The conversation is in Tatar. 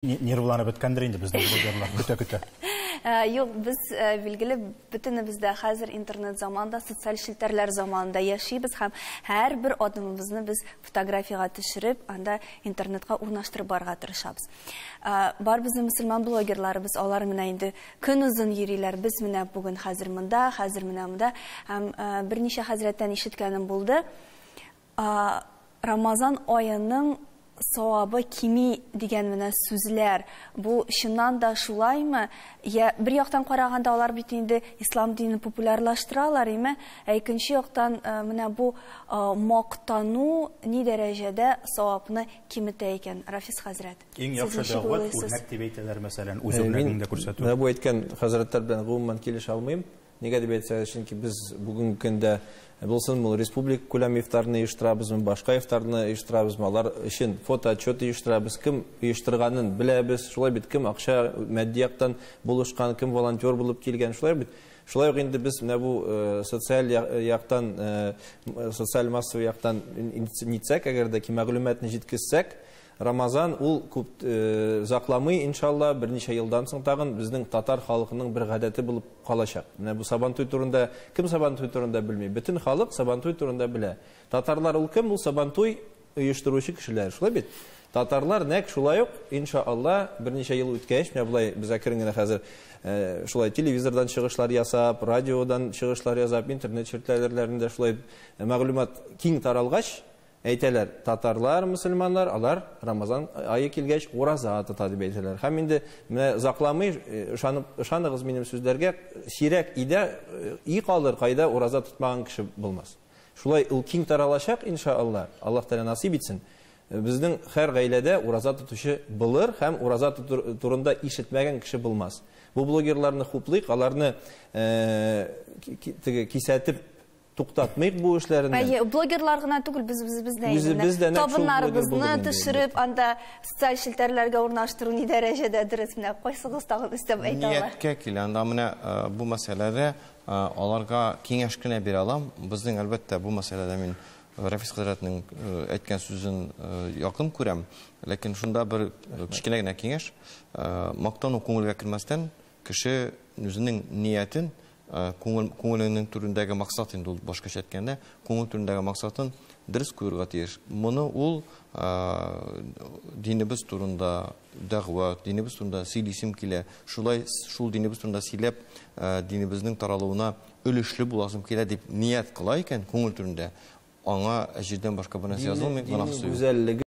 Нервланып беткәндер инде безнең блогерлар көтә-көтә. Юк, без билгеле бөтенебездә хәзер интернет заманында, социаль челтәрләр заманында яшибез һәм һәрбер адымыбызны без фотографияга төшереп, анда интернетка урнаштырып барырга тырышабыз. Бар безнең мөселман блогерларыбыз, алар менә инде көн узын йөриләр. Без менә бүген хәзер монда, һәм берничә хәзрәттән ишеткәнем булды. Рамазан аеның савабы кими дигән менә сүзләр. Бу чыннан да шулаймы? Я бер яктан караганда алар бит инде ислам динен популярлаштыралар, име? Икенче яктан менә бу мактану ни дәрәҗәдә савапны киметә икән, Рафис хәзрәт. Иң яхшы дәгъват үрнәк дип әйтәләр, мәсәлән, үз үрнәгендә күрсәтү. Менә бу әйткән хәзрәтләр белән гомумән килешә алмыйм. Нигә дип әйтсәгез, чөнки без бүгенге көндә булсын бу республика күләм ифтарны оештырабызмы, башка ифтарны оештырабызмы, алар өчен фото отчет оештырабыз, кем оештырганын беләбез, шулай бит, кем акча матди яктан булышкан, кем волонтер булып килгән, шулай бит. Шулай ук инде без менә бу социаль яктан, социаль массовый яктан нитсәк, әгәр дә ки мәгълүматны җиткезсәк, Рамазан ул күп закламый, иншалла, берничә елдан соң тагын безнең татар халкының бер гадәте булып калачак. Менә бу Сабантуй турында, кем Сабантуй турында белми, бөтен халык Сабантуй турында белә. Татарлар ул кем? Ул Сабантуй оештыручы кешеләр, шулай бит. Татарлар нәк шулай ук, иншалла, берничә ел үткәч, менә булай без әкрен генә хәзер шулай телевизордан чыгышлар ясап, радиодан чыгышлар ясап, интернет челтәрләрендә шулай мәгълүмат киң таралгач, әйтәләр, татарлар, мөселманнар, алар Рамазан айы килгәч ураза тота дип әйтәләр. Һәм инде менә закламый, ышаныгыз минем сүзләргә, сирәк и калыр, кайда ураза тотмаган кеше булмас. Шулай ул киң таралачак, иншалла, Аллаһ Тәгалә насип итсен. Безнең һәр гаиләдә ураза тотучы булыр һәм ураза турында ишетмәгән кеше булмас. Бу блогерларны хуплыйк, аларны кисәтеп туктатмыйк бу эшләрне. Блогерлар гына түгел, без табыннарыбызны төшереп, анда социаль челтәрләргә урнаштыру ни дәрәҗәдә дөрес менә кайсыгыз тагын өстәп әйтә алар? Ниятка килә, анда менә бу мәсьәләдә аларга киңәш кенә бирә алам. Безнең әлбәттә бу мәсьәләдә мин Рафис хәзрәтнең әйткән сүзен якын күрәм, ләкин шунда бер кичкенә генә киңәш, мактану күңелгә кермәстән, кеше үзенең ниятен күңеленең түрендәге максат инде ул башкача әйткәндә, күңел түрендәге максатын дөрес күрергә тиеш. Моны ул динебез турында дәгъват, динебез турында сөйлисем килә. Шулай шул динебез турында сөйләп, динебезнең таралуына өлешле буласым килә дип ният кыла икән күңел түрендә. Аңа әҗирдән башка бер нәрсә язылмый, моны